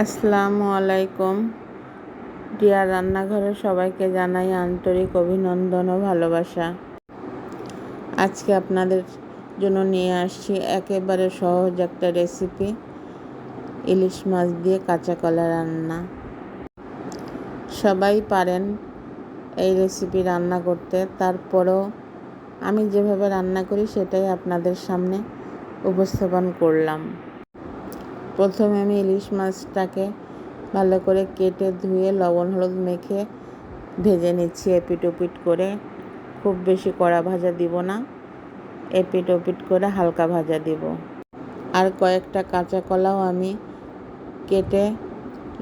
আসসালামু আলাইকুম। রিয়া রান্নাঘরে সবাইকে জানাই আন্তরিক অভিনন্দন ও ভালোবাসা। আজকে আপনাদের জন্য নিয়ে আসছি একেবারে সহজ একটা রেসিপি, ইলিশ মাছ দিয়ে কাঁচা কলা রান্না। সবাই পারেন এই রেসিপি রান্না করতে, তারপরেও আমি যেভাবে রান্না করি সেটাই আপনাদের সামনে উপস্থাপন করলাম। প্রথমে আমি ইলিশ মাছটাকে ভালো করে কেটে ধুয়ে লবণ হলুদ মেখে ভেজে নিচ্ছি এপিট ওপিট করে। খুব বেশি কড়া ভাজা দিব না, এপিট ওপিট করে হালকা ভাজা দিব। আর কয়েকটা কাঁচা কলাও আমি কেটে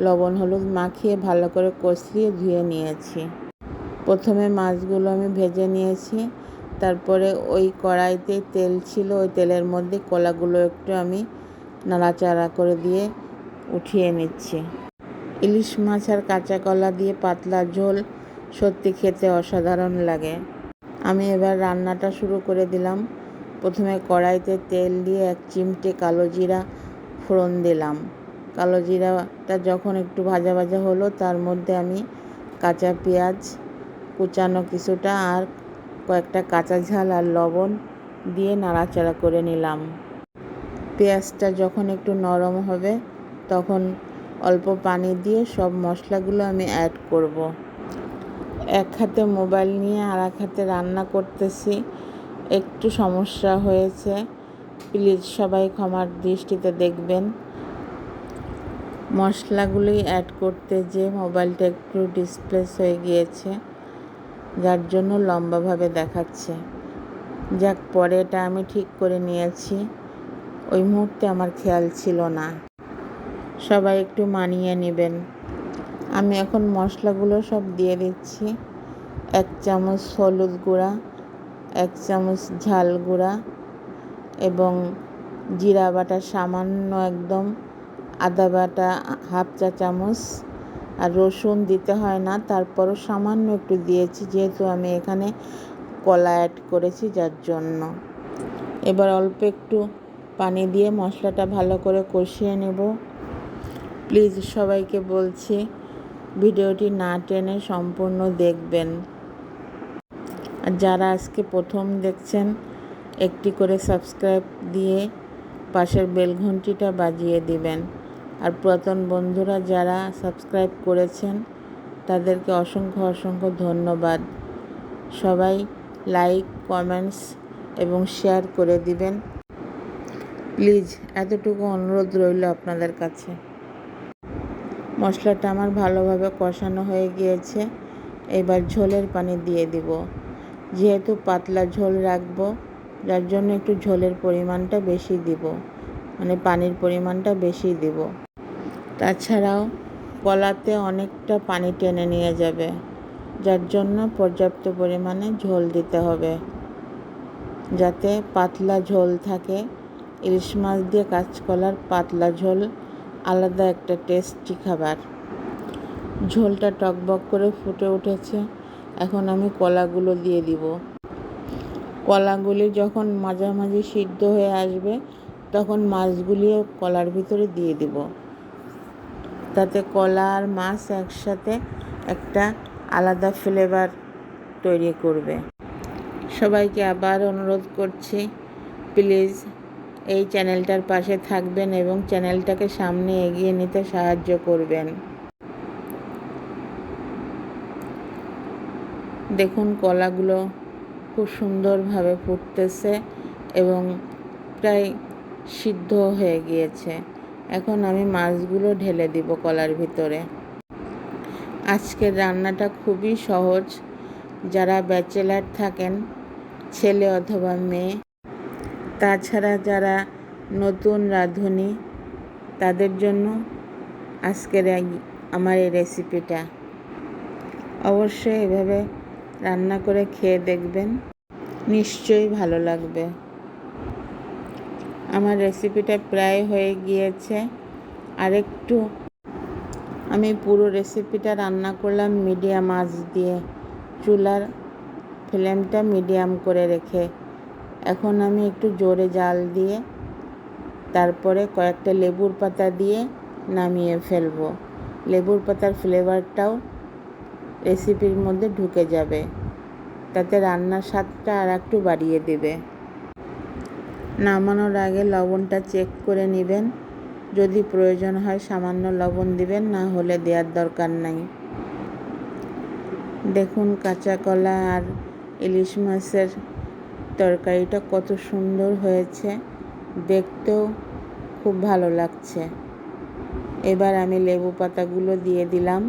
লবণ হলুদ মাখিয়ে ভালো করে কষিয়ে ধুয়ে নিয়েছি। প্রথমে মাছগুলো আমি ভেজে নিয়েছি, তারপরে ওই কড়াইতে তেল ছিল, ওই তেলের মধ্যে কলাগুলো একটু আমি নাড়াচাড়া করে দিয়ে উঠিয়ে নিচ্ছি। ইলিশ মাছ আর কাঁচা কলা দিয়ে পাতলা ঝোল সত্যি খেতে অসাধারণ লাগে। আমি এবার রান্নাটা শুরু করে দিলাম। প্রথমে কড়াইতে তেল দিয়ে 1 চিমটে কালো জিরা ফোড়ন দিলাম। কালো জিরাটা যখন একটু ভাজা ভাজা হলো, তার মধ্যে আমি কাঁচা পেঁয়াজ কুচানো কিছুটা আর কয়েকটা কাঁচা ঝাল আর লবণ দিয়ে নাড়াচাড়া করে নিলাম। পেঁয়াজটা যখন একটু নরম হবে তখন অল্প পানি দিয়ে সব মশলাগুলো আমি অ্যাড করব। এক হাতে মোবাইল নিয়ে আর এক হাতে রান্না করতেছি, একটু সমস্যা হয়েছে, প্লিজ সবাই ক্ষমার দৃষ্টিতে দেখবেন। মশলাগুলি অ্যাড করতে যে মোবাইলটা একটু ডিসপ্লেস হয়ে গিয়েছে, যার জন্য লম্বাভাবে দেখাচ্ছে। যাক, পরে এটা আমি ঠিক করে নিয়েছি, ওই মুহূর্তে আমার খেয়াল ছিল না। সবাই একটু মানিয়ে নেবেন। আমি এখন মশলাগুলো সব দিয়ে দিচ্ছি। 1 চামচ হলুদ গুঁড়া, 1 চামচ ঝাল গুঁড়া এবং জিরা বাটা সামান্য একদম, আদা বাটা 1/2 চা চামচ, আর রসুন দিতে হয় না, তারপরও সামান্য একটু দিয়েছি যেহেতু আমি এখানে কলা অ্যাড করেছি, যার জন্য। এবার অল্প একটু পানি দিয়ে মশলাটা ভালো করে কষিয়ে নেব। প্লিজ সবাইকে বলছি ভিডিওটি না টেনে সম্পূর্ণ দেখবেন। আর যারা আজকে প্রথম দেখছেন একটি করে সাবস্ক্রাইব দিয়ে পাশের বেল ঘন্টিটা বাজিয়ে দিবেন। আর পুরাতন বন্ধুরা যারা সাবস্ক্রাইব করেছেন তাদেরকে অসংখ্য অসংখ্য ধন্যবাদ। সবাই লাইক, কমেন্টস এবং শেয়ার করে দিবেন প্লিজ, এতটুকু অনুরোধ রইল আপনাদের কাছে। মশলাটা আমার ভালোভাবে কষানো হয়ে গিয়েছে। এবার ঝোলের পানি দিয়ে দিব। যেহেতু পাতলা ঝোল রাখবো, যার জন্য একটু ঝোলের পরিমাণটা বেশি দিব, মানে পানির পরিমাণটা বেশি দিব। তাছাড়াও কলাতে অনেকটা পানি টেনে নিয়ে যাবে, যার জন্য পর্যাপ্ত পরিমাণে ঝোল দিতে হবে, যাতে পাতলা ঝোল থাকে। ইলিশ মাছ দিয়ে কাঁচকলার পাতলা ঝোল আলাদা একটা টেস্টি খাবার। ঝোলটা টকবক করে ফুটে উঠেছে, এখন আমি কলাগুলো দিয়ে দিব। কলাগুলি যখন মাঝামাঝি সিদ্ধ হয়ে আসবে তখন মাছগুলিও কলার ভিতরে দিয়ে দিব। তাতে কলা আর মাছ একসাথে একটা আলাদা ফ্লেভার তৈরি করবে। সবাইকে আবার অনুরোধ করছি, প্লিজ এই চ্যানেলটার পাশে থাকবেন এবং চ্যানেলটাকে সামনে এগিয়ে নিতে সাহায্য করবেন। দেখুন কলাগুলো খুব সুন্দরভাবে ফুটতেছে এবং প্রায় সিদ্ধ হয়ে গিয়েছে। এখন আমি মাছগুলো ঢেলে দিব কলার ভিতরে। আজকের রান্নাটা খুবই সহজ। যারা ব্যাচেলার থাকেন, ছেলে অথবা মেয়ে, তাছাড়া যারা নতুন রাঁধুনি, তাদের জন্য আজকের আমার এই রেসিপিটা। অবশ্যই এভাবে রান্না করে খেয়ে দেখবেন, নিশ্চয়ই ভালো লাগবে। আমার রেসিপিটা প্রায় হয়ে গিয়েছে। আরেকটু আমি পুরো রেসিপিটা রান্না করলাম মিডিয়াম আঁচ দিয়ে, চুলার ফ্লেমটা মিডিয়াম করে রেখে। এখন আমি একটু জোরে জাল দিয়ে তারপরে কয়েকটা লেবুর পাতা দিয়ে নামিয়ে ফেলবো। লেবুর পাতার ফ্লেভারটাও রেসিপির মধ্যে ঢুকে যাবে, তাতে রান্নার স্বাদটা আর একটু বাড়িয়ে দেবে। নামানোর আগে লবণটা চেক করে নেবেন, যদি প্রয়োজন হয় সামান্য লবণ দিবেন, না হলে দেওয়ার দরকার নাই। দেখুন কাঁচা কলা আর ইলিশ মাছের তরকারিটা কত সুন্দর হয়েছে, দেখতেও খুব ভালো লাগছে। এবার আমি লেবু পাতাগুলো দিয়ে দিলাম।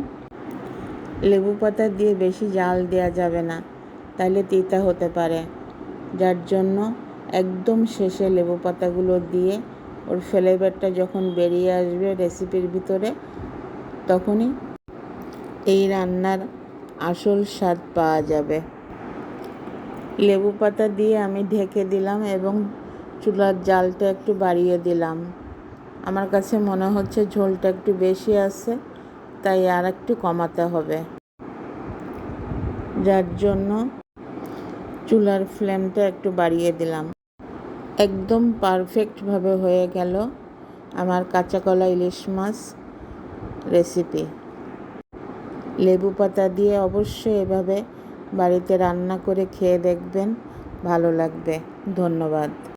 লেবু পাতা দিয়ে বেশি জাল দেওয়া যাবে না, তাহলে তিতা হতে পারে, যার জন্য একদম শেষে লেবু পাতাগুলো দিয়ে ওর ফ্লেভারটা যখন বেরিয়ে আসবে রেসিপির ভিতরে, তখনই এই রান্নার আসল স্বাদ পাওয়া যাবে। লেবু পাতা দিয়ে আমি ঢেকে দিলাম এবং চুলার জালটা একটু বাড়িয়ে দিলাম। আমার কাছে মনে হচ্ছে ঝোলটা একটু বেশি আছে, তাই আর একটু কমাতে হবে, যার জন্য চুলার ফ্লেমটা একটু বাড়িয়ে দিলাম। একদম পারফেক্টভাবে হয়ে গেল আমার কাঁচা কলা ইলিশ মাছ রেসিপি। লেবু পাতা দিয়ে অবশ্যই এভাবে বাড়িতে রান্না করে খেয়ে দেখবেন, ভালো লাগবে। ধন্যবাদ।